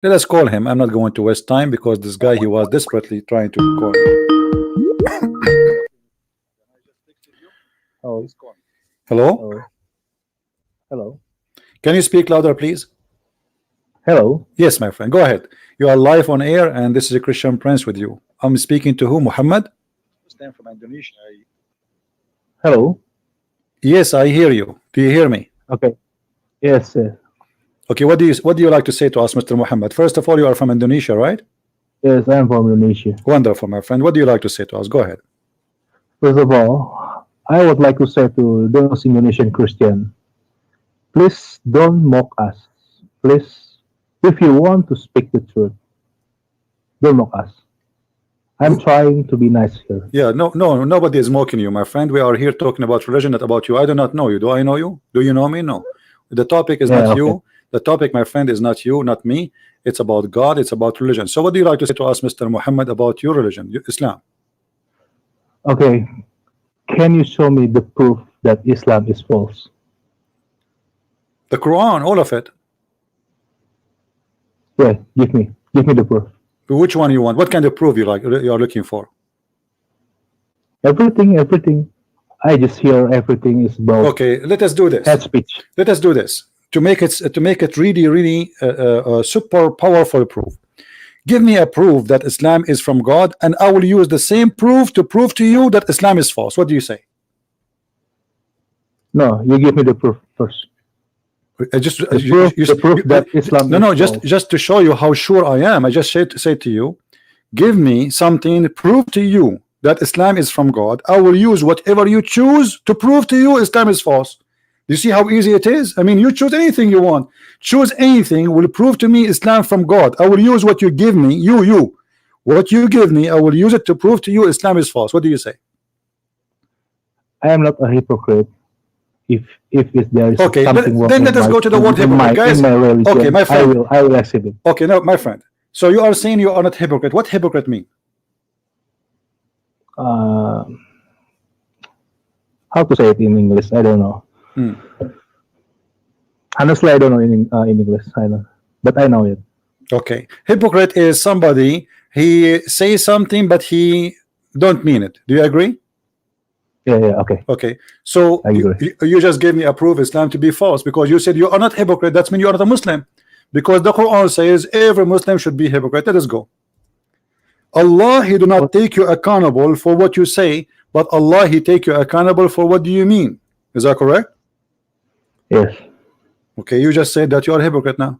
Let us call him. I'm not going to waste time because this guy, he was desperately trying to call me. Oh, Hello? oh, hello, Can you speak louder, please? hello. Yes, my friend. Go ahead. You are live on air, and this is a Christian Prince with you. I'm speaking to who? Muhammad? I'm from Indonesia. Hello. Yes, I hear you. Do you hear me? Okay. Yes, yes, Okay. What do you like to say to us, Mr. Muhammad? First of all, you are from Indonesia, right? yes. I'm from Indonesia. Wonderful, my friend. What do you like to say to us? Go ahead. First of all, I would like to say to those Indonesian Christian, please don't mock us. Please, if you want to speak the truth, don't mock us. I'm trying to be nice here. Yeah, no, nobody is mocking you, my friend. We are here talking about religion, not about you. I do not know you. Do I know you? Do you know me? No. The topic is Yeah, not okay. you. The topic, my friend, is not you, not me. It's about God. It's about religion. So what do you like to say to us, Mr. Muhammad, about your religion, Islam? Okay. Can you show me the proof that Islam is false? The Quran, all of it. Yeah, give me the proof. Which one you want? What kind of proof you are looking for? Everything. I just hear everything is about Okay, let us do this. head speech. Let us do this to make it really super powerful proof. Give me a proof that Islam is from God, and I will use the same proof to prove to you that Islam is false. What do you say? No, you give me the proof first. The proof that Islam is false. Just to show you how sure I am, I just say to you, give me something, prove to you that Islam is from God. I will use whatever you choose to prove to you Islam is false. Do you see how easy it is? I mean, you choose anything you want. Choose anything, will prove to me Islam from God. I will use what you give me, what you give me, I will use it to prove to you Islam is false. What do you say? I am not a hypocrite. If there is Okay, something wrong, then let us go to the word hypocrite, guys. In my religion, okay, my friend, I will accept it. Okay, now, my friend. So you are saying you are not hypocrite. What hypocrite mean? How to say it in English? I don't know. Honestly, I don't know in English. I know, but I know it. Okay, hypocrite is somebody, he says something but he don't mean it. Do you agree? Yeah, okay. So you just gave me a proof Islam to be false because you said you are not hypocrite. That means you are not a Muslim, because the Quran says every Muslim should be hypocrite. Let us go. Allah, he do not take you accountable for what you say, but Allah, he take you accountable for what do you mean. Is that correct? Yes. Okay, you just said that you are a hypocrite now,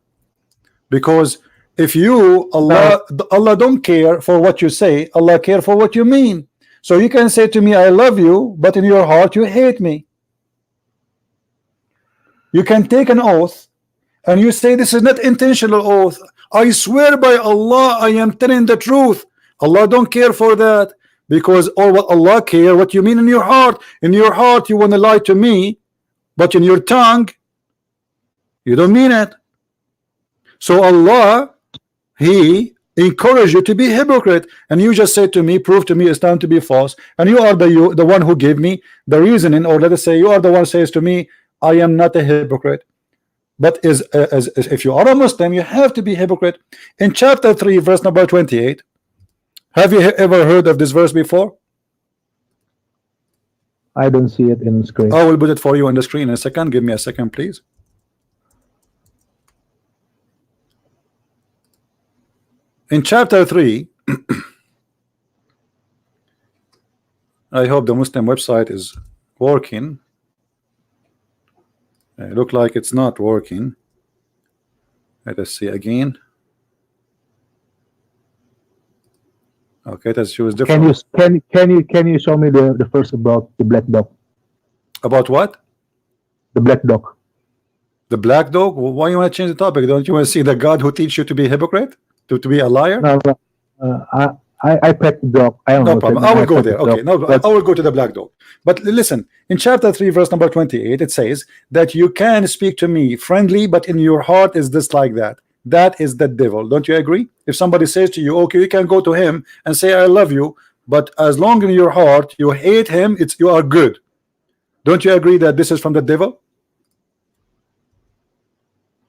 because if you Allah don't care for what you say, Allah care for what you mean. So you can say to me I love you, but in your heart you hate me. You can take an oath and you say this is not intentional oath, I swear by Allah I am telling the truth. Allah don't care for that, because all what Allah care what you mean in your heart. In your heart you want to lie to me, but in your tongue you don't mean it. So Allah, he encourage you to be hypocrite, and you just say to me, prove to me Islam to be false, and you are the one who gave me the reasoning, or let us say you are the one says to me I am not a hypocrite. But as if you are a Muslim, you have to be hypocrite. In chapter 3 verse number 28, have you ever heard of this verse before? I don't see it in the screen. I will put it for you on the screen in a second. Give me a second, please. In chapter 3, I hope the Muslim website is working. It look like it's not working. Let us see again. Okay, let's choose different. Can you show me the verse about the black dog? About what? The black dog. The black dog? Why you want to change the topic? Don't you want to see the God who teach you to be a hypocrite? To be a liar? No, I pet the dog. I don't know. No problem. I will go there. Okay, no, I will go to the black dog. But listen, in chapter 3, verse number 28, it says that you can speak to me friendly, but in your heart is this like that. That is the devil. Don't you agree? If somebody says to you, okay, you can go to him and say I love you, but as long in your heart you hate him, you are good. Don't you agree that this is from the devil?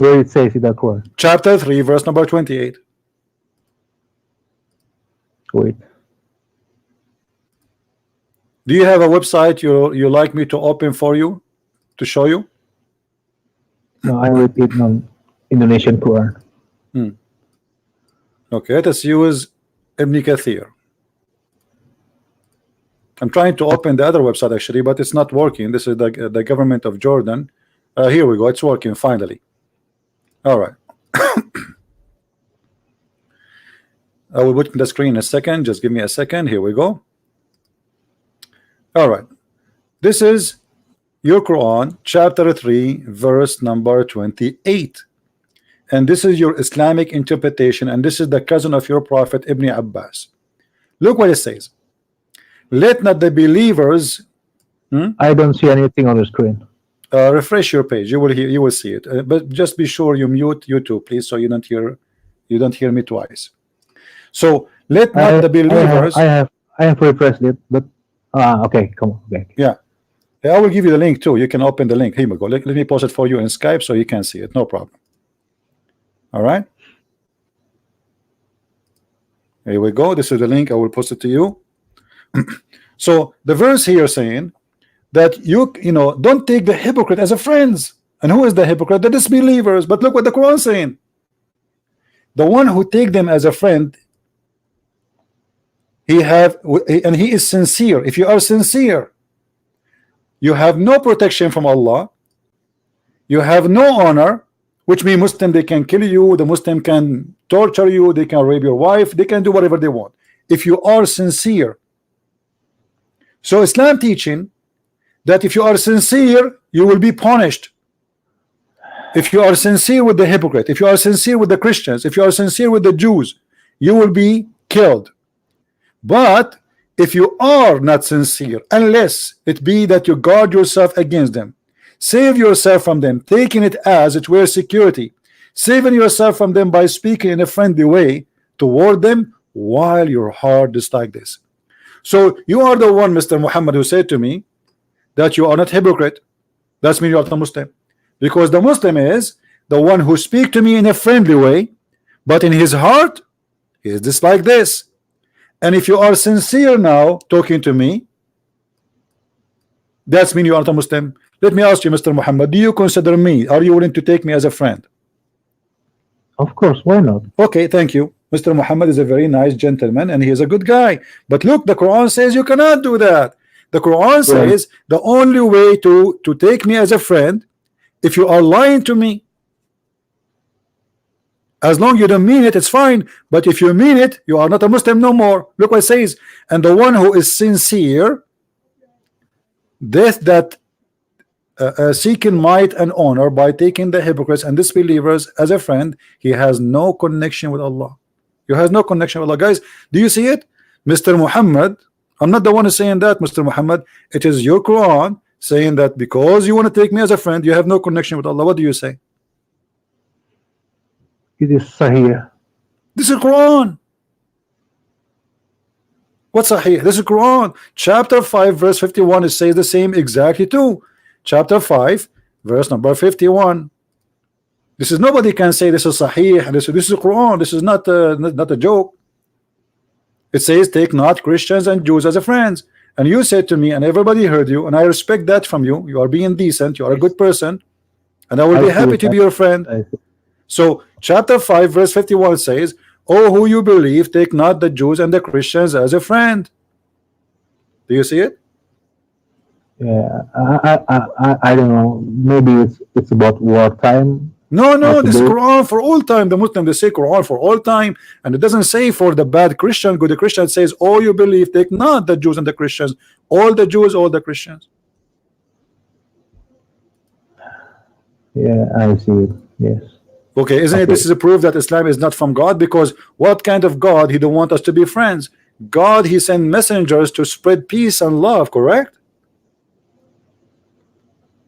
Where it says in that one. Chapter 3, verse number 28. Wait. Do you have a website you like me to open for you to show you? No, I read it on Indonesian Quran. Okay, let us use Ibn Kathir. I'm trying to open the other website actually, but it's not working. This is the government of Jordan. Here we go. It's working finally. All right. I will put the screen in a second. Just give me a second. Here we go. All right. This is your Quran, chapter 3, verse number 28. And this is your Islamic interpretation, and this is the cousin of your prophet Ibn Abbas. Look what it says. Let not the believers I don't see anything on the screen. refresh your page. You will see it. But just be sure you mute YouTube, please, so you don't hear me twice. So let not the believers. I have refreshed it, but okay, come on, back. Yeah, I will give you the link too. You can open the link. Here we go. Let me post it for you in Skype so you can see it. No problem. All right. Here we go. This is the link. I will post it to you. So the verse here saying that you know, don't take the hypocrite as a friends. And who is the hypocrite? The disbelievers. But look what the Quran is saying. The one who take them as a friend, he is sincere. If you are sincere, you have no protection from Allah. You have no honor, which means Muslim, they can kill you, the Muslim can torture you, they can rape your wife, they can do whatever they want. If you are sincere. So Islam teaching that if you are sincere, you will be punished. If you are sincere with the hypocrite, if you are sincere with the Christians, if you are sincere with the Jews, you will be killed. But if you are not sincere, unless it be that you guard yourself against them, save yourself from them, taking it as it were security, saving yourself from them by speaking in a friendly way toward them while your heart is like this. So you are the one, Mr. Muhammad, who said to me that you are not hypocrite. That's mean you are not Muslim, because the Muslim is the one who speak to me in a friendly way, but in his heart he is just like this. And if you are sincere now talking to me, that's mean you are not a Muslim. Let me ask you, Mr. Muhammad, do you consider me, are you willing to take me as a friend? Of course, why not? Okay, thank you. Mr. Muhammad is a very nice gentleman and he is a good guy. But look, the Quran says you cannot do that. The Quran says the only way to take me as a friend, if you are lying to me. As long as you don't mean it, it's fine. But if you mean it, you are not a Muslim no more. Look what it says. And the one who is sincere, death that seeking might and honor by taking the hypocrites and disbelievers as a friend, he has no connection with Allah. You has no connection with Allah. Guys, do you see it? Mr. Muhammad, I'm not the one who's saying that, Mr. Muhammad. It is your Quran saying that because you want to take me as a friend, you have no connection with Allah. What do you say? It is Sahih. This is Quran. What's Sahih? This is Quran. Chapter 5, verse 51. It says the same exactly too. Chapter 5, verse number 51. This is, nobody can say this is Sahih. This is Quran. This is not a joke. It says, take not Christians and Jews as a friends. And you said to me, and everybody heard you, and I respect that from you. You are being decent. You are a good person, and I will be happy to be your friend. So chapter 5, verse 51 says, oh, who you believe, take not the Jews and the Christians as a friend. Do you see it? Yeah, I don't know. Maybe it's about wartime. No, this is Quran for all time. The Muslim, they say Quran for all time, and it doesn't say for the bad Christian. Good, the Christian says, oh, you believe, take not the Jews and the Christians, all the Jews, all the Christians. Yeah, I see it. Yes. Okay, isn't it? This is a proof that Islam is not from God, because what kind of God? He don't want us to be friends. God, he sent messengers to spread peace and love, correct?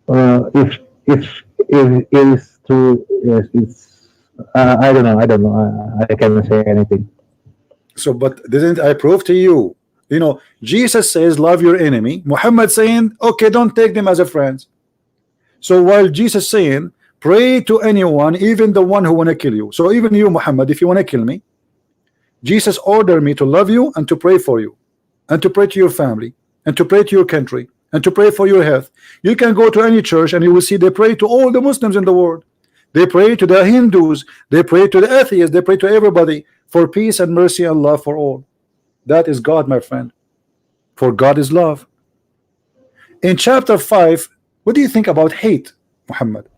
If it is true, yes, it's I don't know. I cannot say anything. So, but didn't I prove to you? You know, Jesus says, love your enemy. Muhammad saying, okay, don't take them as a friend. So while Jesus saying, pray to anyone, even the one who want to kill you. So even you, Muhammad, if you want to kill me, Jesus ordered me to love you and to pray for you, and to pray to your family, and to pray to your country, and to pray for your health. You can go to any church and you will see they pray to all the Muslims in the world. They pray to the Hindus, they pray to the atheists, they pray to everybody for peace and mercy and love for all. That is God, my friend. For God is love. In chapter 5, what do you think about hate, Muhammad?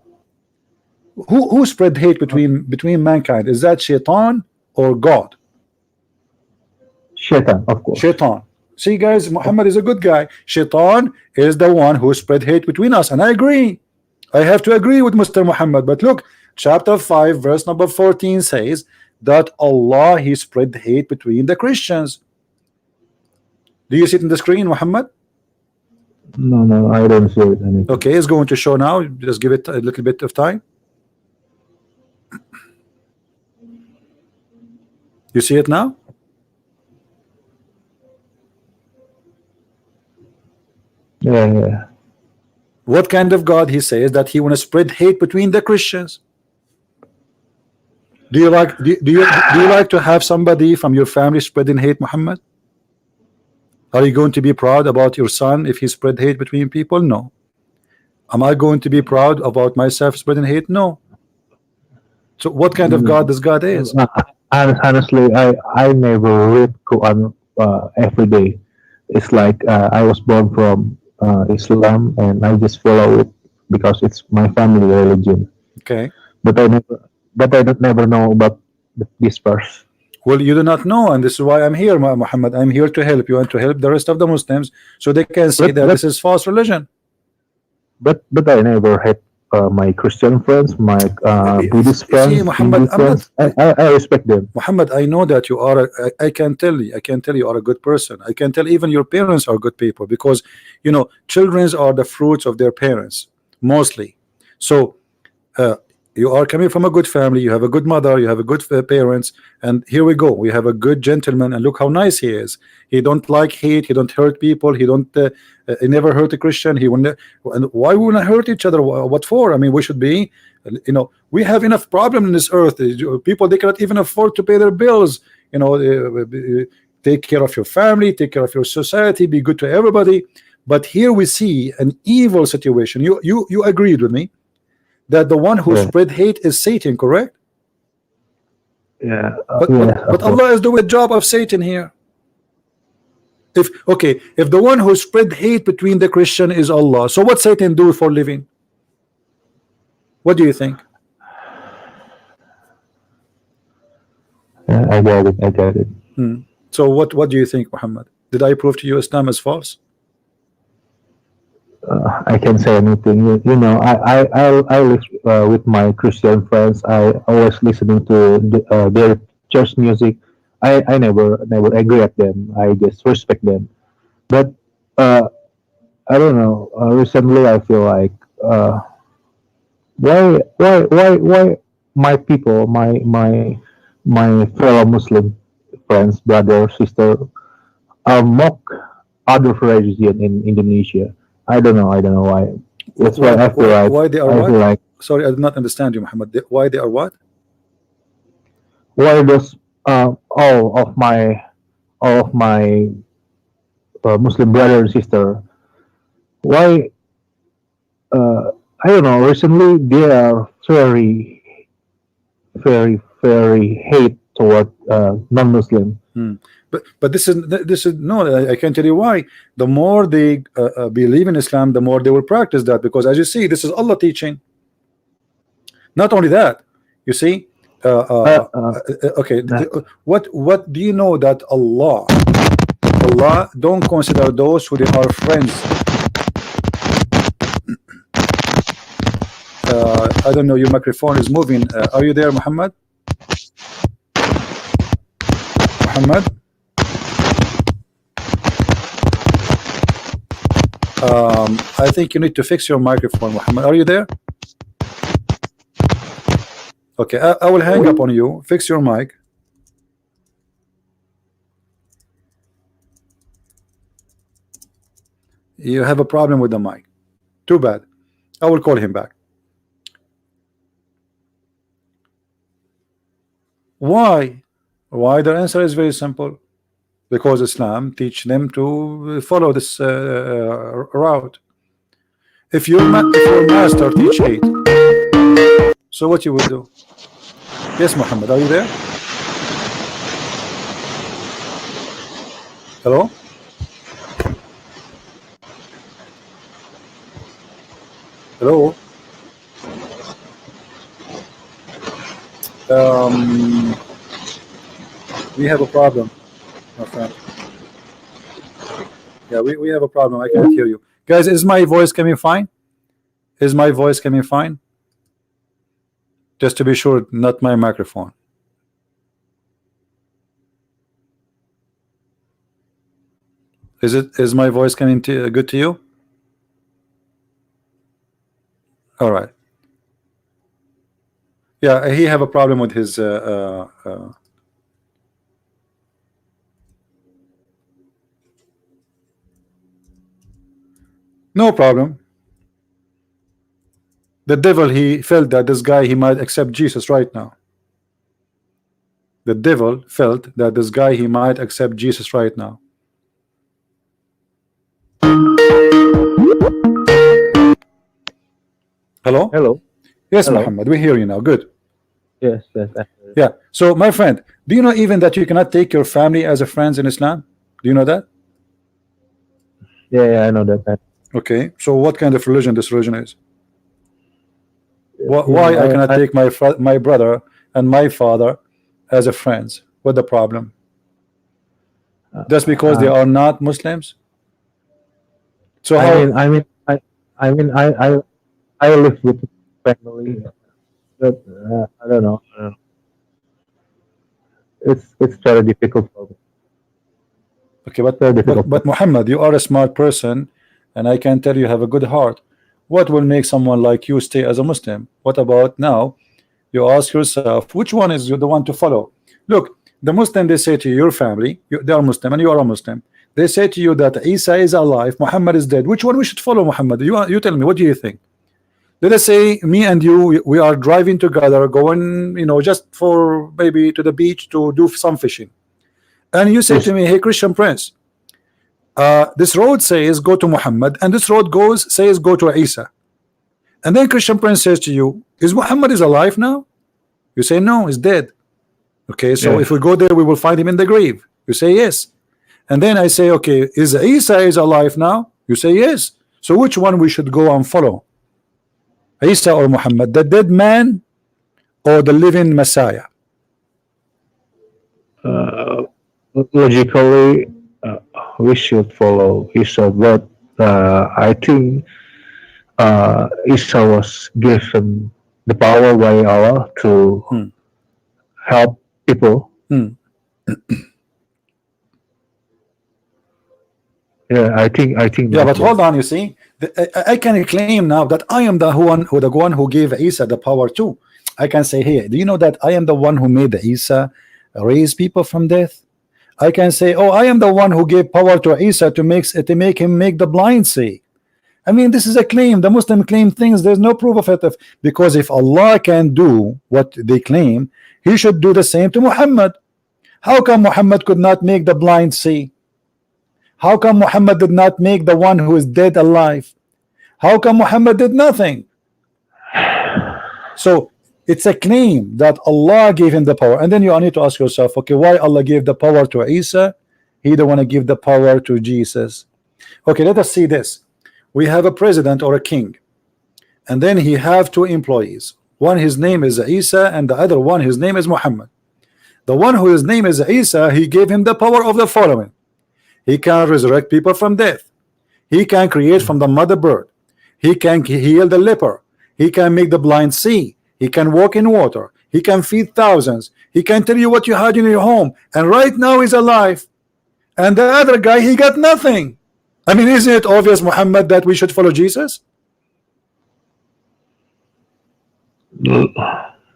Who spread hate between mankind? Is that Shaitan or God? Shaitan, of course. Shaitan. See, guys, Muhammad is a good guy. Shaitan is the one who spread hate between us, and I agree. I have to agree with Mr. Muhammad. But look, chapter 5, verse number 14 says that Allah, He spread hate between the Christians. Do you see it in the screen, Muhammad? No, I don't see it. Anything. Okay, it's going to show now. Just give it a little bit of time. You see it now? Yeah. What kind of God He says that He want to spread hate between the Christians? Do you like to have somebody from your family spreading hate, Muhammad? Are you going to be proud about your son if he spread hate between people? No. Am I going to be proud about myself spreading hate? No. So what kind of God this God is? Honestly, I never read Quran every day. It's like I was born from Islam, and I just follow it because it's my family religion. Okay. But I don't never know about this verse. Well, you do not know, and this is why I'm here, Muhammad. I'm here to help you and to help the rest of the Muslims, so they can see that this is false religion. But I never had my Christian friends, my Buddhist friends. See, Muhammad, I respect them. Muhammad, I know that you are. I can tell you are a good person. I can tell even your parents are good people, because you know children are the fruits of their parents mostly. So. You are coming from a good family, you have a good mother, you have a good parents, and here we go, we have a good gentleman, and look how nice he is. He don't like hate, he don't hurt people, he don't he never hurt a Christian, he wouldn't. And why would we not hurt each other? What for? I mean, we should be, you know, we have enough problem in this earth. People, they cannot even afford to pay their bills. You know, take care of your family, take care of your society, be good to everybody. But here we see an evil situation. You agreed with me that the one who spread hate is Satan, correct? Yeah. But Allah is doing the job of Satan here. If the one who spread hate between the Christian is Allah, so what Satan do for living? What do you think? Yeah, I get it. So what do you think, Muhammad? Did I prove to you Islam is false? I can say anything. You know, I live with my Christian friends. I always listening to their church music. I never agree at them. I just respect them. But I don't know. Recently, I feel like why my people, my fellow Muslim friends, brother, sister, mock other religion in Indonesia. I don't know why. That's why I feel like. Why they are what? Sorry, I did not understand you, Muhammad. Why they are what? Why does all of my Muslim brother and sister? Why? I don't know. Recently, they are very hate toward non-Muslim. But this is no. I can tell you why. The more they believe in Islam, the more they will practice that. Because as you see, this is Allah teaching. Not only that, you see. Okay. What do you know that Allah don't consider those who they are friends. I don't know. Your microphone is moving. Are you there, Muhammad? Muhammad? I think you need to fix your microphone, Muhammad. Are you there? Okay, I will hang up on you. Fix your mic. You have a problem with the mic. Too bad. I will call him back. Why? Why? The answer is very simple. Because Islam teach them to follow this route. If your master teach hate, so what you will do? Yes, Muhammad, are you there? Hello? Hello? We have a problem, my friend. Yeah, we have a problem. I can't hear you. Guys, is my voice coming fine? Is my voice coming fine? Just to be sure, not my microphone. Is my voice coming good to you? All right. Yeah, he have a problem with his no problem. The devil, he felt that this guy, he might accept Jesus right now. The devil felt that this guy, he might accept Jesus right now. Hello? Hello. Yes, Hello. Muhammad, we hear you now. Good. Yes, yes. Yeah. So, my friend, do you know even that you cannot take your family as a friends in Islam? Do you know that? Yeah, I know that. Okay. So, what kind of religion this religion is? Why I cannot take my brother and my father as a friends? What the problem? Just because they are not Muslims? So how? I live with family, but I don't know. It's very difficult for me. Okay, but Muhammad, you are a smart person, and I can tell you have a good heart. What will make someone like you stay as a Muslim? What about now? You ask yourself, which one is the one to follow? Look, the Muslim, they say to your family, they are Muslim and you are a Muslim. They say to you that Isa is alive, Muhammad is dead. Which one we should follow, Muhammad? You tell me, what do you think? Let us say me and you, we are driving together, going, just for maybe to the beach to do some fishing. And you say to me, hey, Christian Prince, this road says go to Muhammad, and this road says go to Isa. And then Christian Prince says to you, is Muhammad is alive now? You say no, he's dead. Okay, so if we go there, we will find him in the grave. You say yes. And then I say, okay, is Isa is alive now? You say yes. So which one we should go and follow? Isa or Muhammad, the dead man or the living Messiah? Logically, we should follow Isa, but I think Isa was given the power by Allah to help people. Yeah, I think. Yeah, but hold on. You see, I can claim now that I am the one who gave Isa the power too. I can say, hey, do you know that I am the one who made the Isa raise people from death? I can say, oh, I am the one who gave power to Isa to make him make the blind see. I mean, this is a claim. The Muslim claim things. There's no proof of it. Because if Allah can do what they claim, He should do the same to Muhammad. How come Muhammad could not make the blind see? How come Muhammad did not make the one who is dead alive? How come Muhammad did nothing? So it's a claim that Allah gave him the power, and then you need to ask yourself, okay, why Allah gave the power to Isa? He don't want to give the power to Jesus. Okay, let us see this. We have a president or a king, and then he have two employees. One, his name is Isa, and the other one, his name is Muhammad. The one whose name is Isa, he gave him the power of the following. He can resurrect people from death. He can create from the mother bird. He can heal the leper. He can make the blind see. He can walk in water. He can feed thousands. He can tell you what you had in your home. And right now he's alive. And the other guy, he got nothing. I mean, isn't it obvious, Muhammad, that we should follow Jesus?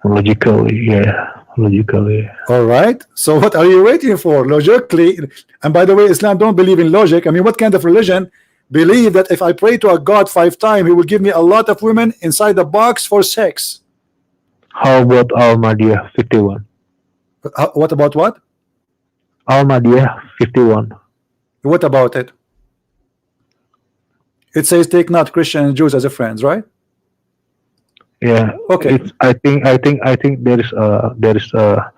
Logically, yeah. Logically. All right. So what are you waiting for? Logically. And by the way, Islam don't believe in logic. I mean, what kind of religion believe that if I pray to a God 5 times, he will give me a lot of women inside the box for sex? How about Al-Madiyah 51? What about what? Ahmadiyya 51. What about it? It says take not Christian and Jews as a friends, right? Yeah. Okay. It's, I think there is a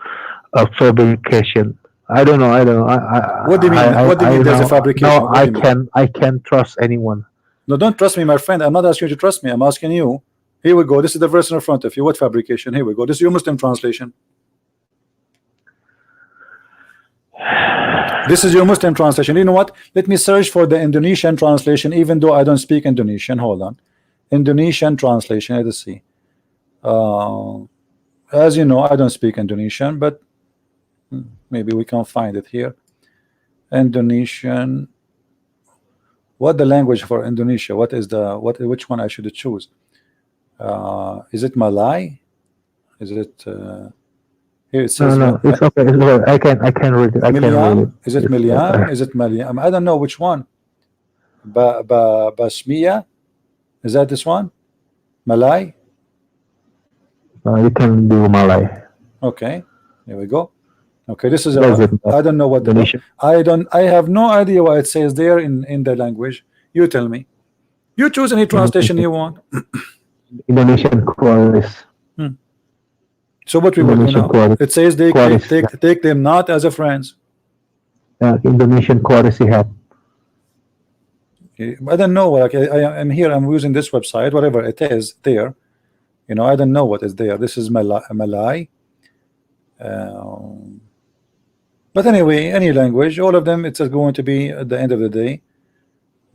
fabrication. I don't know. What do you mean? What do you mean there's a fabrication? No, What do you mean? I can't trust anyone. No, don't trust me, my friend. I'm not asking you to trust me. I'm asking you. Here we go. This is the verse in front of you. What fabrication? Here we go. This is your Muslim translation. This is your Muslim translation. You know what? Let me search for the Indonesian translation, even though I don't speak Indonesian. Hold on. Indonesian translation. Let's see. As you know, I don't speak Indonesian, but maybe we can find it here. Indonesian. What the language for Indonesia? What is the which one I should choose? Is it Malay? Is it here it says No, it's okay. It's okay. I can read it. I can read it. Miliam? Is it Miliam? Is it Miliam? I don't know which one. Basmiya? Is that this one? Malay? You can do Malay. Okay, here we go. Okay, this is I don't know what the I have no idea what it says there in the language. You tell me. You choose any translation you want. Indonesian Quaris. So what we will do now? It says they take them not as a friends. Indonesian Quaris Ihab. I don't know. Like I'm here. I'm using this website. Whatever it is there. You know, I don't know what is there. This is Malay. But anyway, any language, all of them, it's going to be at the end of the day.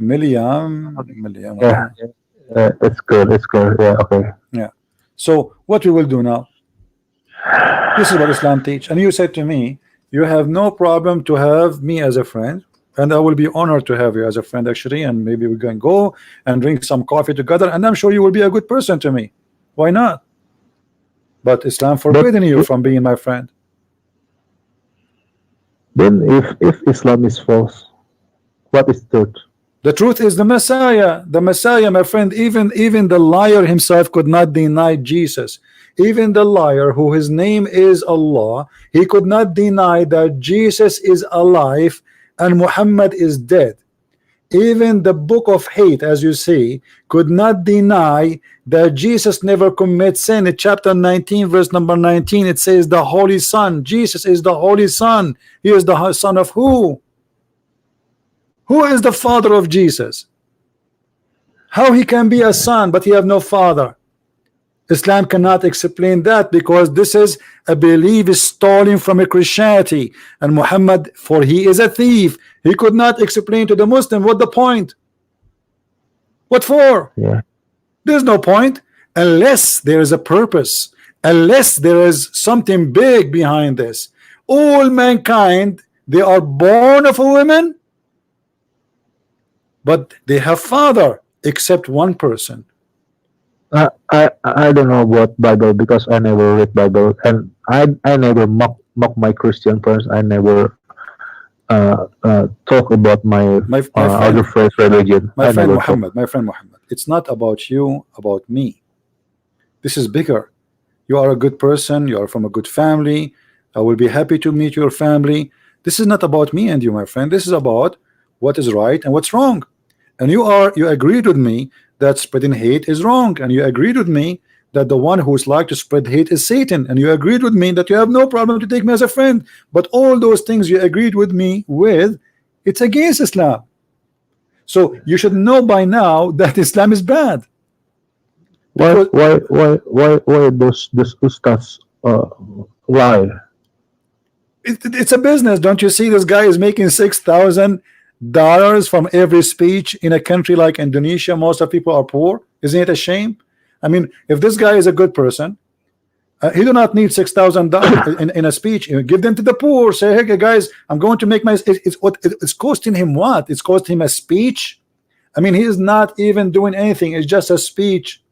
Miliam. Yeah, it's good. It's good. Yeah, okay. Yeah. So what we will do now? This is what Islam teach, and you said to me, you have no problem to have me as a friend, and I will be honored to have you as a friend actually, and maybe we can go and drink some coffee together, and I'm sure you will be a good person to me. Why not? But Islam forbidden you from being my friend. Then if Islam is false, what is truth? The truth is the Messiah. The Messiah, my friend, even the liar himself could not deny Jesus. Even the liar, who his name is Allah, he could not deny that Jesus is alive and Muhammad is dead. Even the book of hate, as you see, could not deny that Jesus never commits sin. In chapter 19, verse number 19, it says the Holy Son. Jesus is the Holy Son. He is the son of who? Who is the father of Jesus? How he can be a son but he have no father? Islam cannot explain that, because this is a belief stolen from a Christianity, and Muhammad, for he is a thief, he could not explain to the Muslim what the point. What for? Yeah. There's no point unless there is a purpose, unless there is something big behind this. All mankind, they are born of a woman, but they have father, except one person. I don't know about Bible because I never read Bible, and I never mock my Christian friends. I never talk about my other friends' religion. My friend Muhammad, it's not about you, about me. This is bigger. You are a good person. You are from a good family. I will be happy to meet your family. This is not about me and you, my friend. This is about what is right and what's wrong. And you agreed with me that spreading hate is wrong, and you agreed with me that the one who's like to spread hate is Satan, and you agreed with me that you have no problem to take me as a friend. But all those things you agreed with me with, it's against Islam. So you should know by now that Islam is bad. Why those ustads lie? It's a business. Don't you see this guy is making $6,000 from every speech in a country like Indonesia? Most of people are poor. Isn't it a shame? I mean, if this guy is a good person, he do not need $6,000 in a speech. You give them to the poor. Say, hey guys, I'm going to make my. It's costing him what? It's costing him a speech. I mean, he is not even doing anything. It's just a speech.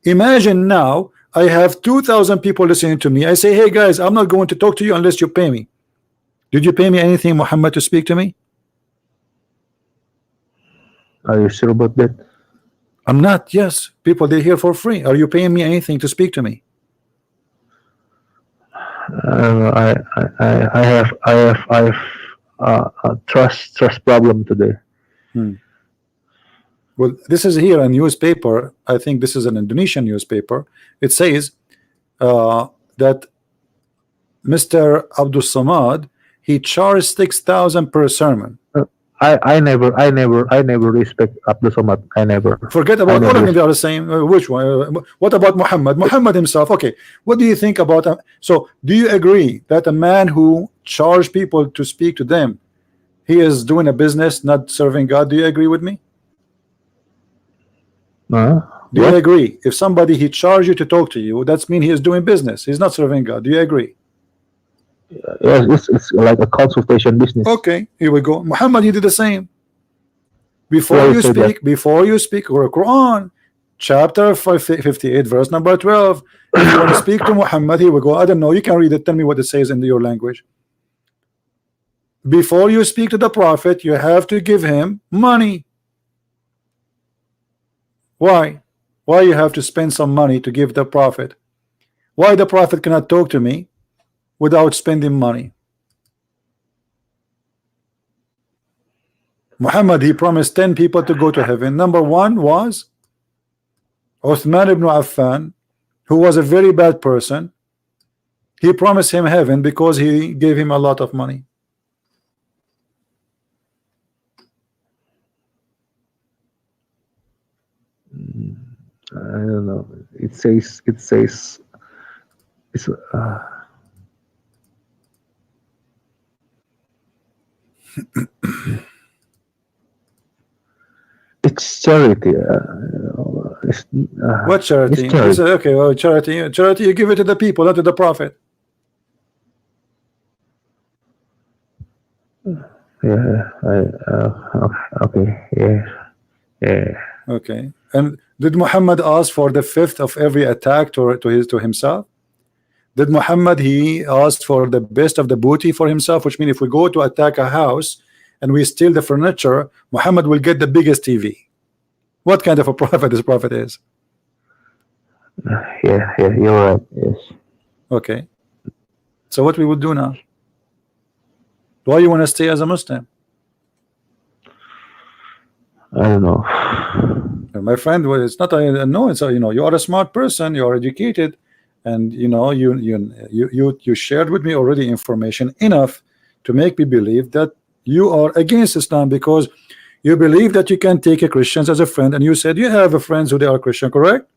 Imagine now I have 2,000 people listening to me. I say, hey guys, I'm not going to talk to you unless you pay me. Did you pay me anything, Muhammad, to speak to me? Are you sure about that? I'm not. Yes, people, they're here for free. Are you paying me anything to speak to me? I have a trust problem today. Well, this is here a newspaper. I think this is an Indonesian newspaper. It says that Mr. Abdul Samad, he charged 6,000 per sermon. I never respect Abdul Samad. I never. Forget about all of them. They are the same. Which one? What about Muhammad? Muhammad himself. Okay. What do you think about? So, do you agree that a man who charged people to speak to them, he is doing a business, not serving God? Do you agree with me? Do you agree? If somebody he charged you to talk to you, that's mean he is doing business. He's not serving God. Do you agree? Yes, it's like a consultation business. Okay, here we go. Muhammad, he did the same. Before you speak, or Quran, chapter 58, verse number 12. If you want to speak to Muhammad, here we go. I don't know. You can read it. Tell me what it says in your language. Before you speak to the prophet, you have to give him money. Why? Why you have to spend some money to give the prophet? Why the prophet cannot talk to me without spending money? Muhammad, he promised 10 people to go to heaven. Number one was Uthman ibn Affan, who was a very bad person. He promised him heaven because he gave him a lot of money. I don't know. It says it's it's charity. What charity? It's charity. Okay, well, charity you give it to the people, not to the prophet. Yeah, okay, yeah. Okay. And did Muhammad ask for the fifth of every attack to himself? Did Muhammad he asked for the best of the booty for himself? Which means if we go to attack a house and we steal the furniture, Muhammad will get the biggest TV. What kind of a prophet this prophet is? Yeah, you're right. Yes. Okay. So what we would do now? Why you want to stay as a Muslim? I don't know. My friend, well, it's not a no. It's a, you are a smart person. You are educated, and you shared with me already information enough to make me believe that you are against Islam because you believe that you can take a Christians as a friend, and you said you have a friends who they are Christian, correct?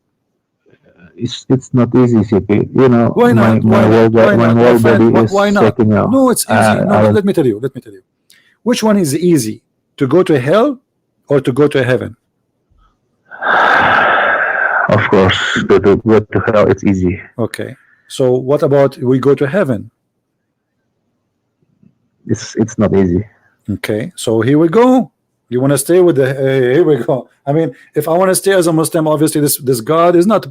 It's not easy, CP. Why not? Why not? checking out. No, it's easy. Let me tell you. Which one is easy? To go to hell or to go to heaven? Of course, to go to hell, it's easy. Okay. So what about we go to heaven? It's not easy. Okay. So here we go. You want to stay with the here we go. I mean, if I want to stay as a Muslim, obviously this God is not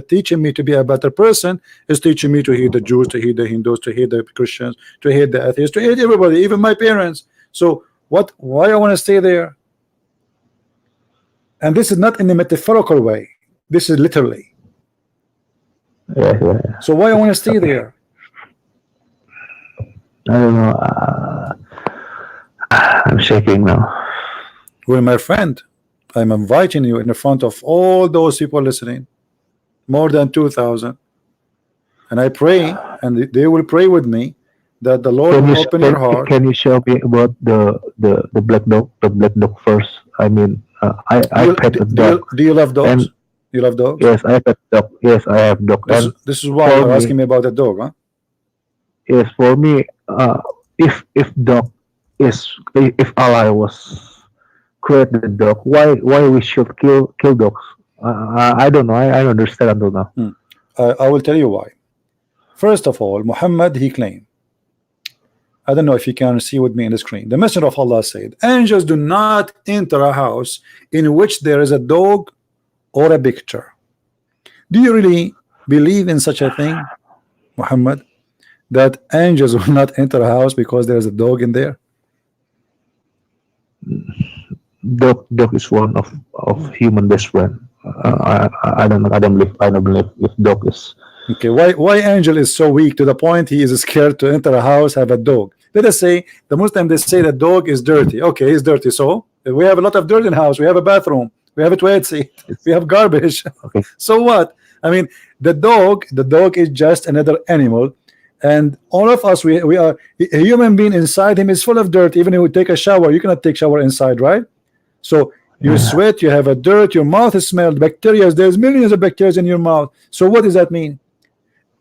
teaching me to be a better person. It's teaching me to hate the Jews, to hate the Hindus, to hate the Christians, to hate the atheists, to hate everybody, even my parents. So why I want to stay there? And this is not in a metaphorical way. This is literally. Yeah. So why I want to stay there? I don't know. I'm shaking now. Well, my friend, I'm inviting you in the front of all those people listening, more than 2,000, and I pray, and they will pray with me, that the Lord will open your heart. Can you show me about the black dog? The black dog first. I mean, I pet a dog. Do you love dogs? You love dogs? Yes, I pet dog. Yes, I have dog. This is why you're asking me about the dog, huh? Yes, for me, if Allah was created the dog, why we should kill dogs? I don't know. I don't understand until now. I will tell you why. First of all, Muhammad, he claimed, I don't know if you can see with me in the screen, the Messenger of Allah said, angels do not enter a house in which there is a dog or a picture. Do you really believe in such a thing, Muhammad, that angels will not enter a house because there's a dog in there? Dog is one of human best friend. I don't believe if dog is Okay, why angel is so weak to the point he is scared to enter a house, have a dog? Let us say the Muslim, they say the dog is dirty. Okay, it's dirty. So we have a lot of dirt in the house. We have a bathroom. We have a toilet seat. We It's have garbage. okay. So what? I mean, the dog is just another animal, and all of us, we are a human being. Inside him is full of dirt. Even if we take a shower, you cannot take shower inside, right? So you Yeah. sweat, you have a dirt, your mouth is smelled, bacteria. There's millions of bacteria in your mouth. So what does that mean?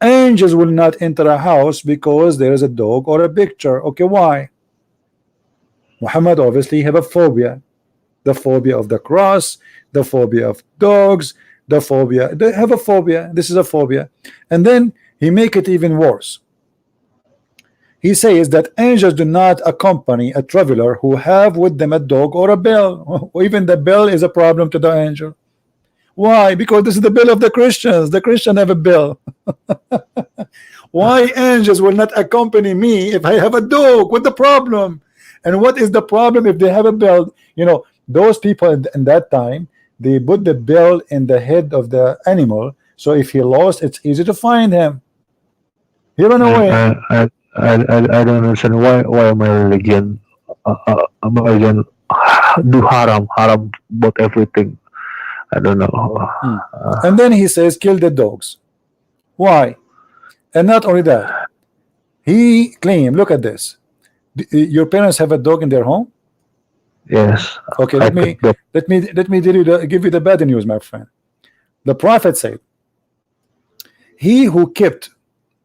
Angels will not enter a house because there is a dog or a picture. Okay, why? Muhammad obviously have a phobia, the phobia of the cross, the phobia of dogs, the phobia. They have a phobia. This is a phobia, and then he make it even worse. He says that angels do not accompany a traveler who have with them a dog or a bell. Even the bell is a problem to the angel. Why? Because this is the bill of the Christians. The Christian have a bill. Why angels will not accompany me if I have a dog? What the problem? And what is the problem if they have a bell? You know, those people in that time, they put the bell in the head of the animal, so if he lost, it's easy to find him. He run I away. I don't understand why my religion religion do haram about everything. I don't know. And then he says, kill the dogs. Why? And not only that, he claimed, look at this. Your parents have a dog in their home? Yes, Okay, I think that let me give you the bad news, my friend. The prophet said, he who kept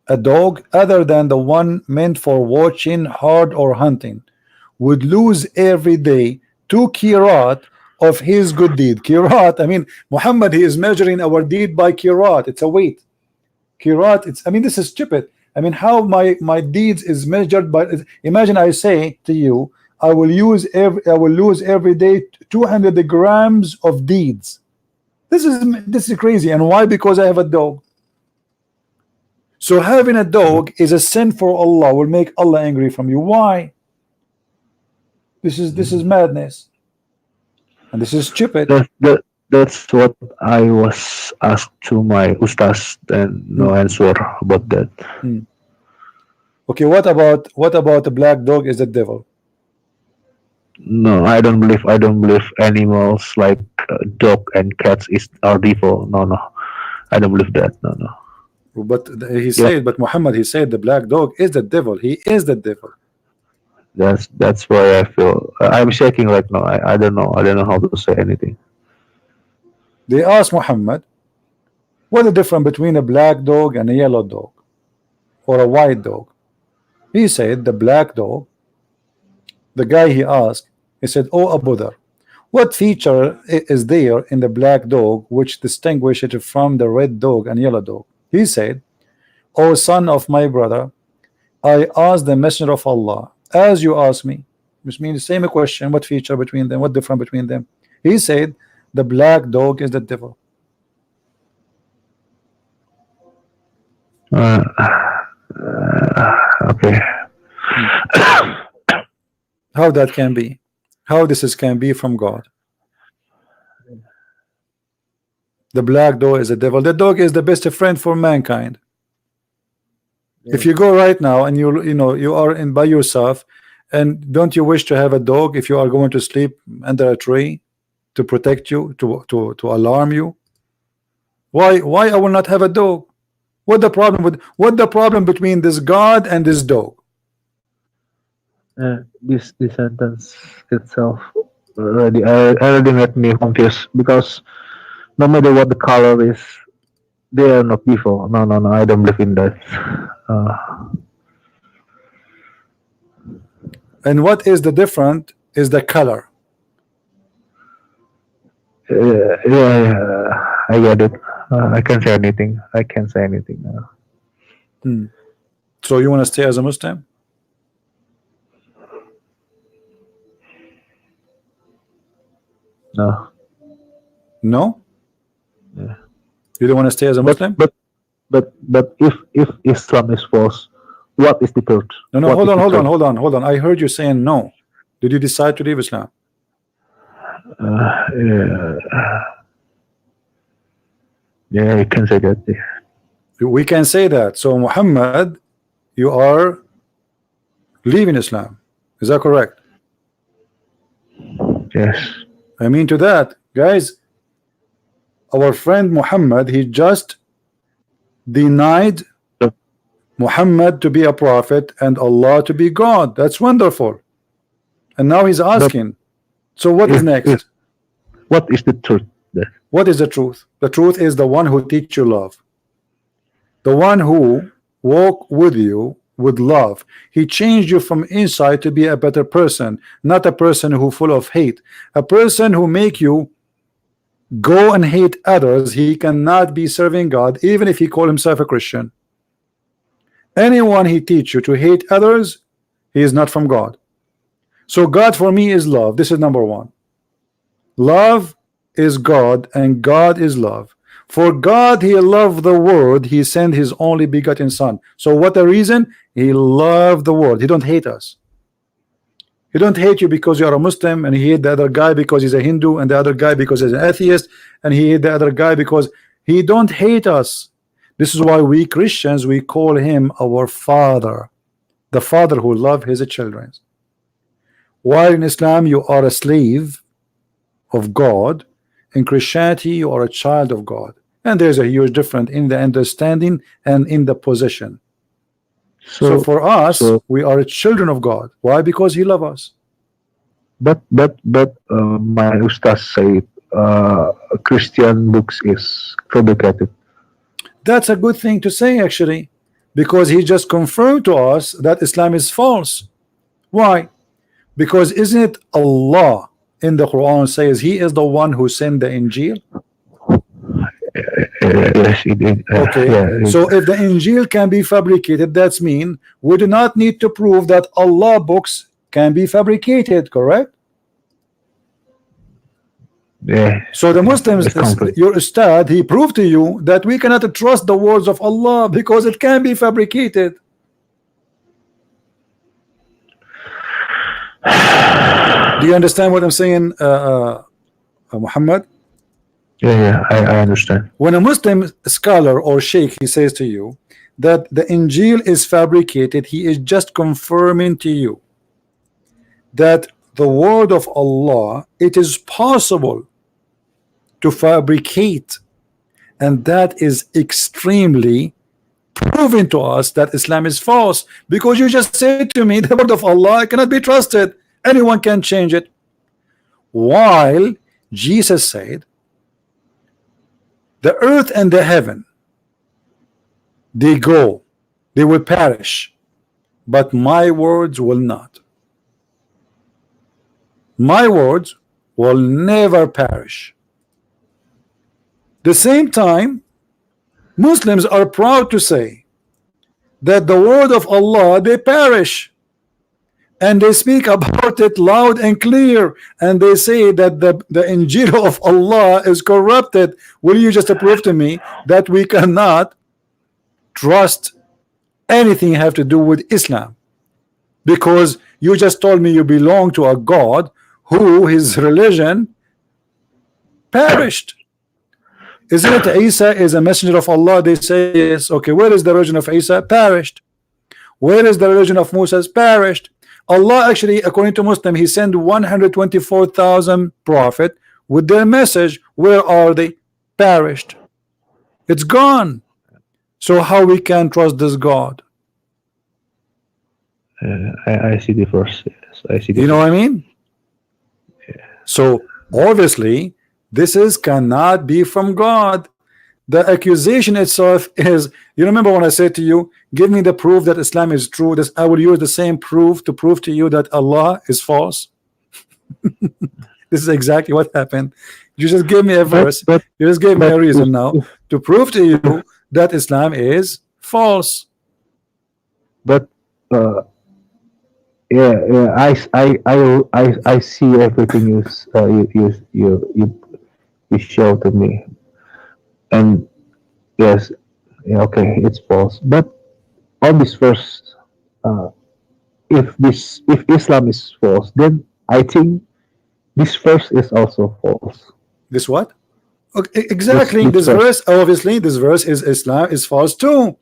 a dog other than the one meant for watching, hard, or hunting would lose every day 2 kirat of his good deed. Kirat, I mean, Muhammad, he is measuring our deed by kirat. It's a weight. Kirat, it's, I mean, this is stupid. I mean, how my deeds is measured by, imagine I say to you, I will lose every day 200 grams of deeds. This is crazy. And why? Because I have a dog. So having a dog is a sin for Allah, will make Allah angry from you. Why? This is madness, and this is stupid. that's what I was asked to my ustaz, and no answer about that. Okay, what about the black dog is the devil? No, I don't believe animals like dog and cats are devil. No, no, I don't believe that. No, no. But he Yeah, said, but Muhammad, he said the black dog is the devil. He is the devil. that's why I feel I'm shaking right now. I don't know. I don't know how to say anything. They asked Muhammad, what the difference between a black dog and a yellow dog or a white dog? He said the black dog. The guy he asked, he said, oh Abu Dhar, what feature is there in the black dog which distinguishes it from the red dog and yellow dog? He said, O son of my brother, I asked the messenger of Allah as you asked me, which means the same question, what feature between them, what difference between them? He said the black dog is the devil. Uh, okay. How that can be? How this can be from God? The black dog is the devil. The dog is the best friend for mankind. If you go right now and you are in by yourself, and don't you wish to have a dog if you are going to sleep under a tree to protect you, to alarm you? Why I will not have a dog? What the problem between this God and this dog? This sentence itself already made me confused because no matter what the color is, they are not evil. No, no, no. I don't believe in that. And what is the different is the color. Yeah, I get it. I can't say anything. I can't say anything now. So you want to stay as a Muslim? No. No? Yeah. You don't want to stay as a Muslim? But if Islam is false, what is the truth? No, What is the truth? hold on. I heard you saying no. Did you decide to leave Islam? Yeah, you can say that. Yeah. We can say that. So Muhammad, you are leaving Islam. Is that correct? Yes. I mean to that, guys, our friend Muhammad, he just denied But Muhammad to be a prophet and Allah to be God. That's wonderful. And now he's asking, so what is next? What is the truth then? What is the truth? The truth is the one who teach you love. The one who walk with you with love. He changed you from inside to be a better person, not a person who full of hate. A person who make you go and hate others. He cannot be serving God, even if he call himself a Christian. Anyone he teach you to hate others, he is not from God. So God for me is love. This is number one. Love is God, and God is love. For God he loved the world, he sent his only begotten son. So what the reason? He loved the world. He don't hate us. He don't hate you because you are a Muslim, and he hate the other guy because he's a Hindu, and the other guy because he's an atheist, and he hate the other guy because he don't hate us. This is why we Christians, we call him our father, the father who love his children. While in Islam you are a slave of God, in Christianity you are a child of God, and there's a huge difference in the understanding and in the position. So for us, we are children of God. Why? Because he loves us. But my ustaz said Christian books is fabricated. That's a good thing to say, actually, because he just confirmed to us that Islam is false. Why? Because isn't it Allah in the Quran says he is the one who sent the Injil? Yes, it did. Okay, Yeah, so if the Injil can be fabricated, that's mean we do not need to prove that Allah books can be fabricated, correct? yeah. So the Muslims, It's complete. your ustad, he proved to you that we cannot trust the words of Allah because it can be fabricated. Do you understand what I'm saying, Muhammad? Yeah, I understand. When a Muslim scholar or sheikh, he says to you that the Injil is fabricated, he is just confirming to you that the word of Allah, it is possible to fabricate, and that is extremely proven to us that Islam is false, because you just said to me the word of Allah cannot be trusted, anyone can change it, while Jesus said the earth and the heaven, they go, they will perish, but my words will not. My words will never perish. The same time, Muslims are proud to say that the word of Allah, they perish, and they speak about it loud and clear, and they say that the Injil of Allah is corrupted. Will you just prove to me that we cannot trust anything have to do with Islam? Because you just told me you belong to a God who his religion perished. Isn't it Isa is a messenger of Allah? They say yes. Okay, where is the religion of Isa? Perished. Where is the religion of Moses? Perished. Allah actually, according to Muslim, he sent 124,000 prophet with their message. Where are they? Perished. It's gone. So how we can trust this God? I see the verse. Yes, I see the You know what I mean? So obviously this is cannot be from God. The accusation itself is, you remember when I said to you, give me the proof that Islam is true, this I will use the same proof to prove to you that Allah is false. This is exactly what happened. You just gave me a verse, you just gave me a reason now to prove to you that Islam is false. But I see everything you show to me, and yes, okay, it's false. But on this verse, if Islam is false, then I think this verse is also false. This what? Okay, exactly. This verse. verse, obviously, this verse is Islam is false too.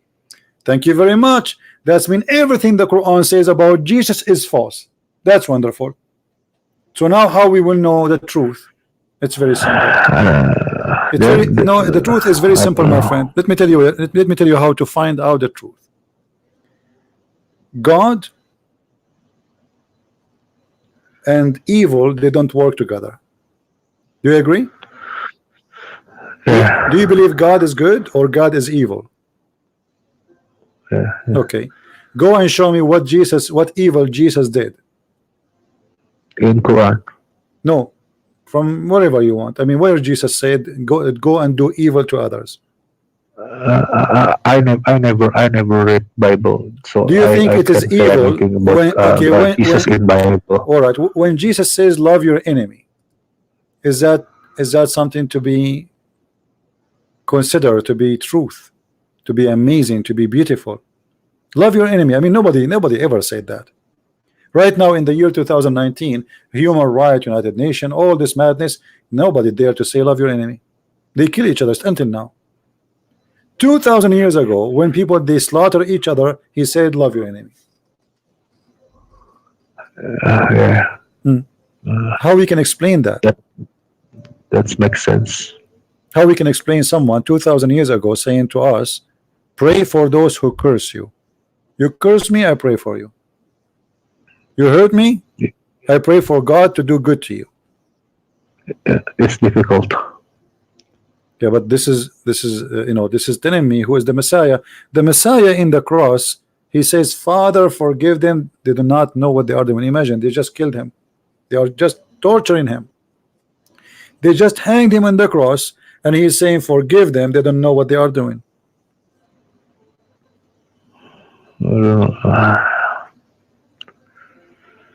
Thank you very much. That's mean everything the Quran says about Jesus is false. That's wonderful. So now how we will know the truth? It's very simple. It's very no. The truth is very I simple, don't my know. friend. Let me tell you. Let me tell you how to find out the truth. God and evil, they don't work together. Do you agree? Yeah, Do you believe God is good or God is evil? yeah. Okay. Go and show me what evil Jesus did. In Quran. No, from wherever you want. I mean, where Jesus said, go and do evil to others. I never read Bible, Do so you think I it is can't say evil anything when okay about Jesus in Bible. all right, when Jesus says love your enemy, is that something to be considered to be truth, to be amazing, to be beautiful? Love your enemy. I mean, nobody ever said that. Right now in the year 2019, human rights, United Nations, all this madness, nobody dare to say love your enemy. They kill each other until now. 2,000 years ago, when people they slaughter each other, he said love your enemy. Yeah, How we can explain that? that makes sense. How we can explain someone 2,000 years ago saying to us, pray for those who curse you. You curse me, I pray for you. You hurt me, I pray for God to do good to you. It's difficult. Yeah, but this is this is telling me who is the Messiah. The Messiah in the cross, he says, Father, forgive them, they do not know what they are doing. Imagine, they just killed him. They are just torturing him. They just hanged him on the cross, and he is saying, forgive them, they don't know what they are doing.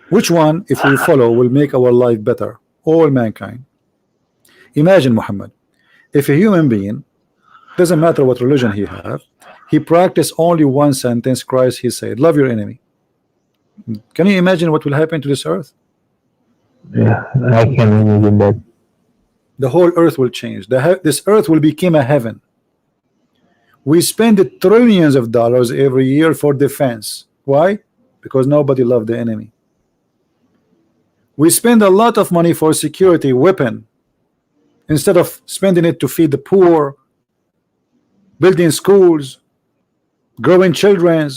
Which one, if we follow, will make our life better? All mankind. Imagine Muhammad, if a human being, doesn't matter what religion he have, he practiced only one sentence, Christ, he said, love your enemy. Can you imagine what will happen to this earth? Yeah, I can imagine that. The whole earth will change. This earth will become a heaven. We spend trillions of dollars every year for defense. Why? Because nobody loved the enemy. We spend a lot of money for security weapon instead of spending it to feed the poor, building schools, growing children,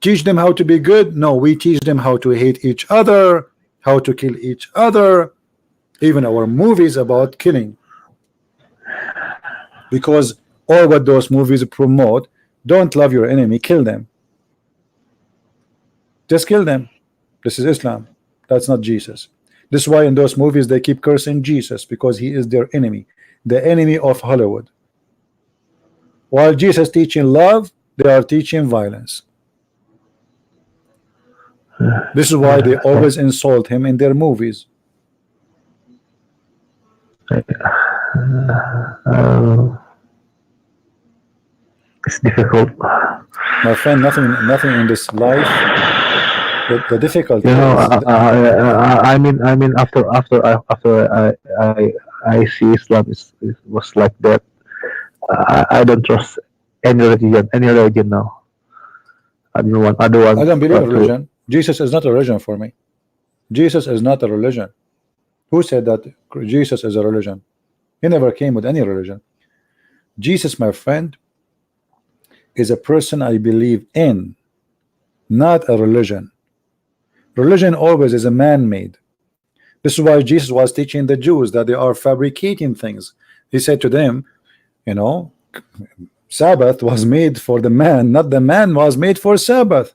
teach them how to be good. No, we teach them how to hate each other, how to kill each other. Even our movies about killing, because all what those movies promote, don't love your enemy, kill them, just kill them. This is Islam. That's not Jesus. This is why in those movies they keep cursing Jesus, because he is their enemy, the enemy of Hollywood. While Jesus teaching love, they are teaching violence. This is why they always insult him in their movies. It's difficult. My friend, nothing in this life. The difficulty You know, is I mean, I see Islam was like that. I don't trust any religion now. I don't want, I don't I want don't believe in to. religion. Jesus is not a religion for me. Jesus is not a religion. Who said that Jesus is a religion? He never came with any religion. Jesus, my friend, is a person I believe in, not a religion. Religion always is a man-made. This is why Jesus was teaching the Jews that they are fabricating things. He said to them, you know, Sabbath was made for the man, not the man was made for Sabbath.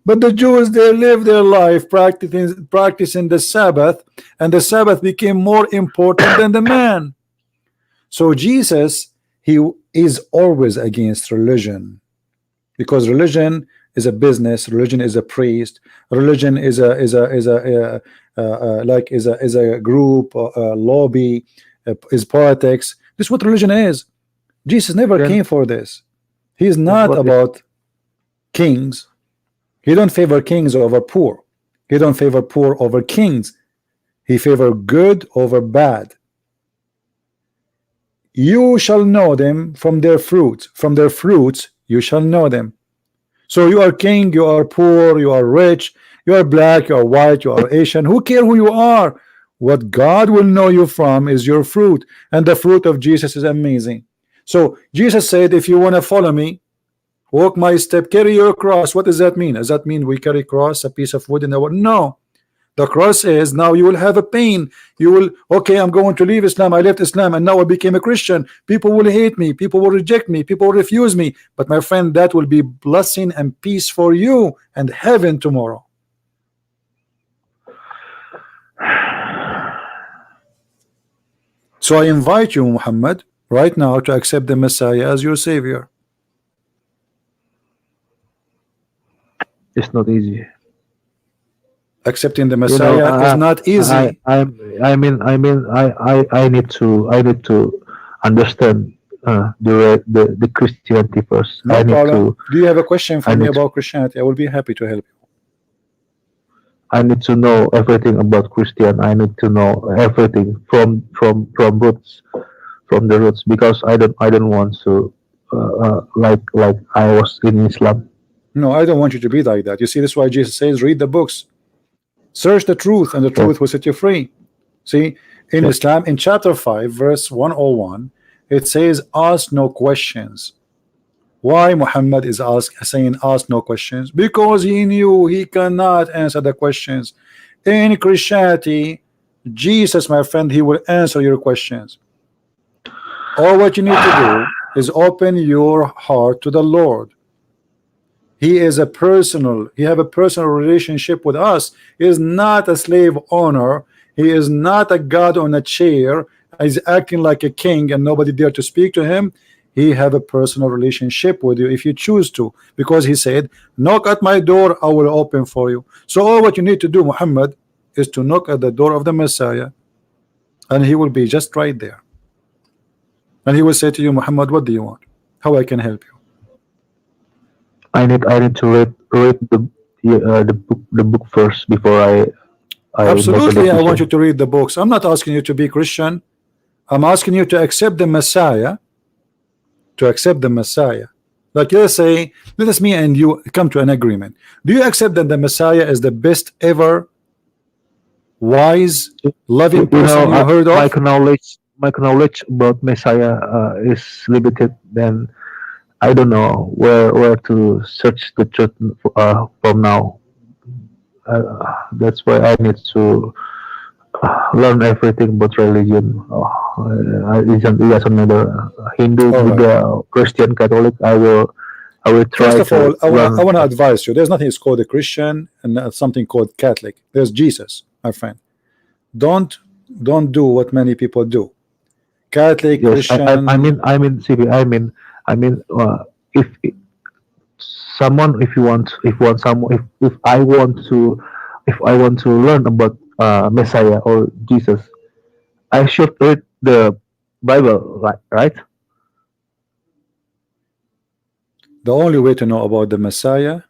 But the Jews, they live their life practicing the Sabbath, and the Sabbath became more important than the man. So Jesus, he is always against religion, because religion is a business, religion is a priest, religion is a group, a lobby, is politics. This is what religion is. Jesus never Then, came for this. He is then not what is about kings. He don't favor kings over poor. He don't favor poor over kings. He favor good over bad. You shall know them from their fruits. From their fruits you shall know them. So you are king, you are poor, you are rich, you are black, you are white, you are Asian. Who care who you are? What God will know you from is your fruit, and the fruit of Jesus is amazing. So Jesus said, if you want to follow me, walk my step, carry your cross. What does that mean? Does that mean we carry cross, a piece of wood in the wood? No. The cross is now you will have a pain. You will, okay, I'm going to leave Islam. I left Islam and now I became a Christian. People will hate me. People will reject me. People will refuse me. But my friend, that will be blessing and peace for you and heaven tomorrow. So I invite you, Muhammad, right now to accept the Messiah as your savior. It's not easy. Accepting the Messiah is not easy. I need to understand the Christianity first. No problem. Do you have a question for me about Christianity? I will be happy to help you. I need to know everything about Christian. I need to know everything from roots, from the roots, because I don't want to like I was in Islam. No, I don't want you to be like that. You see, this is why Jesus says, read the books. Search the truth, and the truth will set you free. See, in Islam, in chapter 5, verse 101, it says, ask no questions. Why Muhammad is saying ask no questions? Because he knew he cannot answer the questions. In Christianity, Jesus, my friend, he will answer your questions. All what you need to do is open your heart to the Lord. He is a personal, he have a personal relationship with us. He is not a slave owner. He is not a God on a chair. He's acting like a king and nobody dare to speak to him. He have a personal relationship with you if you choose to, because he said, knock at my door, I will open for you. So all what you need to do, Muhammad, is to knock at the door of the Messiah, and he will be just right there. And he will say to you, Muhammad, what do you want? How I can help you? I need to read the book first before I absolutely. I want you to read the books. I'm not asking you to be Christian. I'm asking you to accept the Messiah. To accept the Messiah. Like let's say, let us me and you come to an agreement. Do you accept that the Messiah is the best ever wise, loving person you heard of? My knowledge about Messiah is limited. Then I don't know where to search the truth from now. That's why I need to learn everything about religion. It doesn't matter Hindu, Buddha, Christian, Catholic. I will try. First of all, I want to advise you. There's nothing is called a Christian and something called Catholic. There's Jesus, my friend. Don't do what many people do. Catholic, yes, Christian. I mean, CB. If someone, if I want to learn about Messiah or Jesus, I should read the Bible, right? The only way to know about the Messiah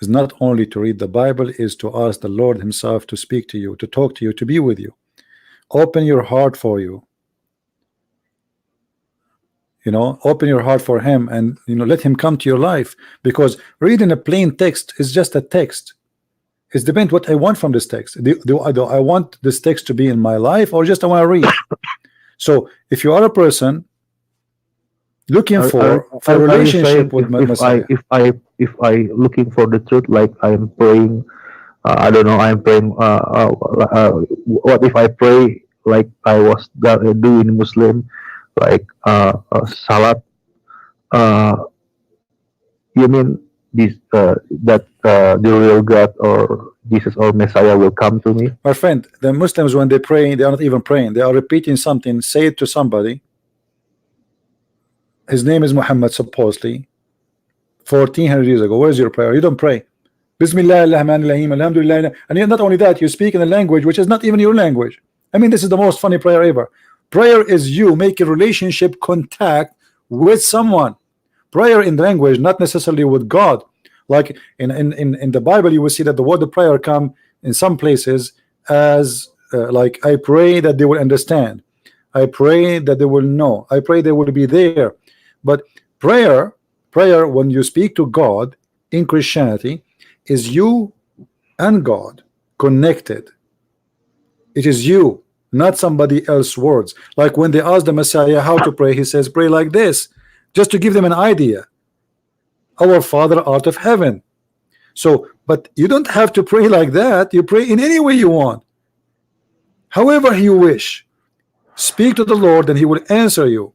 is not only to read the Bible, is to ask the Lord himself to speak to you, to talk to you, to be with you. Open your heart for you. Open your heart for him, and let him come to your life, because reading a plain text is just a text. It depends what I want from this text. Do I want this text to be in my life, or just I want to read? So if you are a person looking for a relationship with Messiah, if I looking for the truth, like I'm praying, I don't know, I'm praying. What if I pray like I was doing Muslim, like salat? You mean this that the real God or Jesus or Messiah will come to me? My friend, the Muslims, when they pray, they are not even praying. They are repeating something. Say it to somebody. His name is Muhammad, supposedly 1400 years ago. Where's your prayer? You don't pray. Bismillah ar-Rahman ar-Rahim, alhamdulillah. And not only that, you speak in a language which is not even your language. I mean, this is the most funny prayer ever. Prayer is you make a relationship contact with someone. Prayer in language, not necessarily with God. Like in the Bible, you will see that the word of prayer come in some places as like I pray that they will understand. I pray that they will know. I pray they will be there. But prayer, when you speak to God in Christianity, is you and God connected. It is you, not somebody else's words. Like when they ask the Messiah how to pray, he says, pray like this, just to give them an idea. Our Father art of heaven. So, but you don't have to pray like that. You pray in any way you want, however you wish. Speak to the Lord and he will answer you.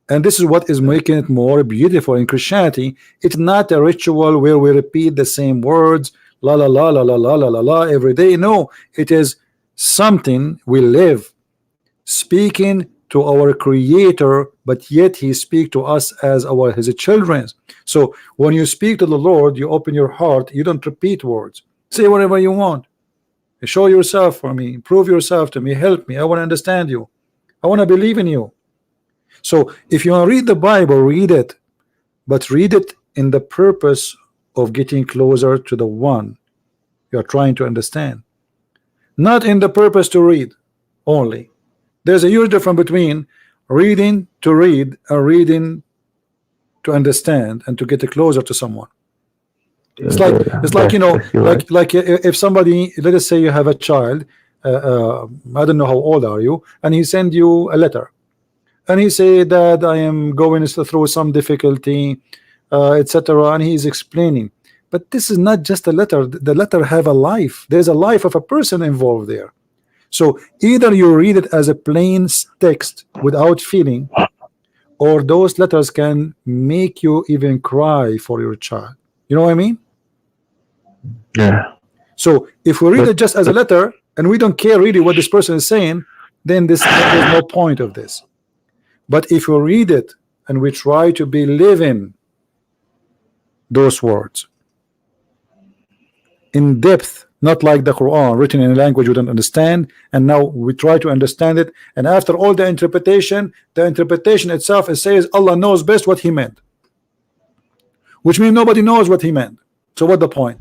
And this is what is making it more beautiful in Christianity. It's not a ritual where we repeat the same words, la la la la la la la la la every day. No, it is something we live, speaking to our Creator, but yet He speaks to us as His children. So when you speak to the Lord, you open your heart. You don't repeat words. Say whatever you want. Show yourself for me. Prove yourself to me. Help me. I want to understand you. I want to believe in you. So if you want to read the Bible, read it, but read it in the purpose of getting closer to the one you are trying to understand, not in the purpose to read only. There's a huge difference between reading to read and reading to understand and to get closer to someone. It's like you know, like if somebody, let us say you have a child, I don't know how old are you, and he send you a letter, and he say that I am going through some difficulty, etc., and he is explaining. But this is not just a letter. The letter have a life. There's a life of a person involved there. So either you read it as a plain text without feeling, or those letters can make you even cry for your child. You know what I mean? Yeah. So if we read it just as a letter and we don't care really what this person is saying, then there's no point of this. But if we read it and we try to be living those words in depth, not like the Quran written in a language we don't understand, and now we try to understand it, and after all the interpretation itself, it says Allah knows best what He meant, which means nobody knows what He meant. So what the point?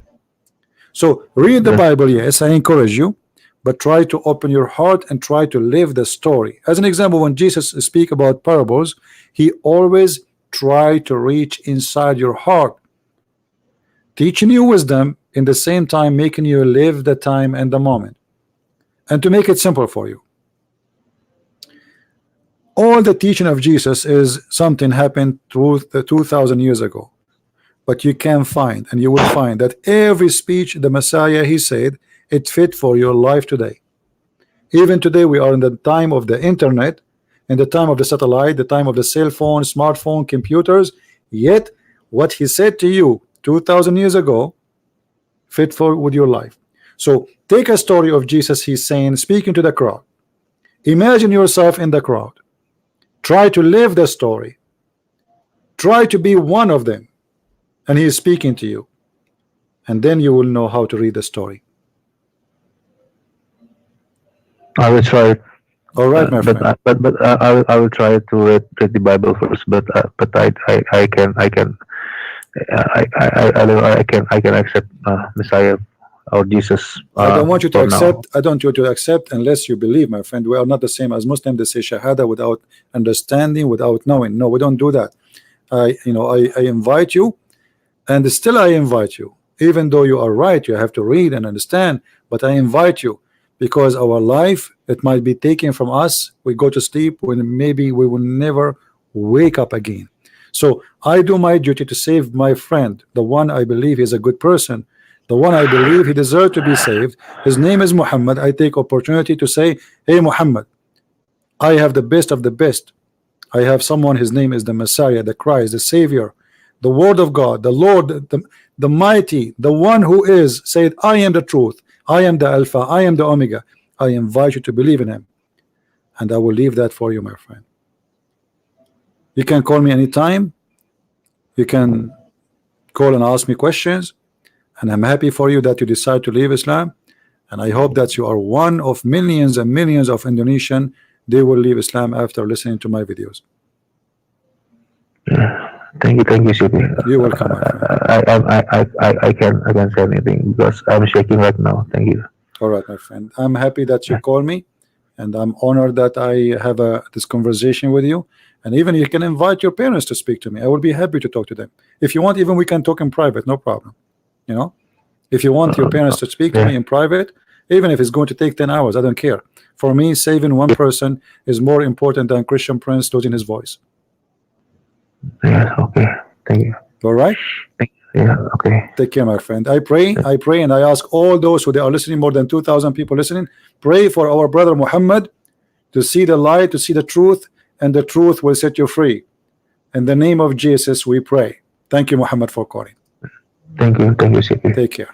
So read the Bible, yes, I encourage you, but try to open your heart and try to live the story. As an example, when Jesus speak about parables, He always try to reach inside your heart, teaching you wisdom, in the same time making you live the time and the moment. And to make it simple for you, all the teaching of Jesus is something happened 2,000 years ago. But you can find, and you will find, that every speech the Messiah He said, it fit for your life today. Even today we are in the time of the internet, in the time of the satellite, the time of the cell phone, smartphone, computers, yet what He said to you 2,000 years ago fit for with your life. So take a story of Jesus. He's saying, speaking to the crowd, imagine yourself in the crowd, try to live the story, try to be one of them, and He is speaking to you, and then you will know how to read the story. I will try. All right, my friend. But I will try to read the Bible first. But I can accept Messiah or Jesus. I don't want you to accept. Now. I don't want you to accept unless you believe, my friend. We are not the same as Muslims. They say Shahada without understanding, without knowing. No, we don't do that. I invite you, and still I invite you. Even though you are right, you have to read and understand. But I invite you because our life, it might be taken from us. We go to sleep when maybe we will never wake up again. So I do my duty to save my friend, the one I believe is a good person, the one I believe he deserves to be saved. His name is Muhammad. I take opportunity to say, hey Muhammad, I have the best of the best. I have someone, his name is the Messiah, the Christ, the Savior, the Word of God, the Lord, the Mighty, the one who is, said, I am the truth, I am the Alpha, I am the Omega. I invite you to believe in Him, and I will leave that for you, my friend. You can call me anytime. You can call and ask me questions, and I'm happy for you that you decide to leave Islam, and I hope that you are one of millions and millions of Indonesian. They will leave Islam after listening to my videos. Thank you, CP. You're welcome, my friend. I can say anything because I'm shaking right now. Thank you. All right, my friend. I'm happy that you call me, and I'm honored that I have this conversation with you. And even you can invite your parents to speak to me. I will be happy to talk to them. If you want, even we can talk in private, no problem. You know, if you want your parents to speak to me in private, even if it's going to take 10 hours, I don't care. For me, saving one person is more important than Christian Prince losing his voice. Yeah, okay. Thank you. All right? Yeah, okay. Take care, my friend. I pray, and I ask all those who they are listening, more than 2,000 people listening, pray for our brother Muhammad to see the light, to see the truth, and the truth will set you free. In the name of Jesus, we pray. Thank you, Muhammad, for calling. Thank you, CP. Take care.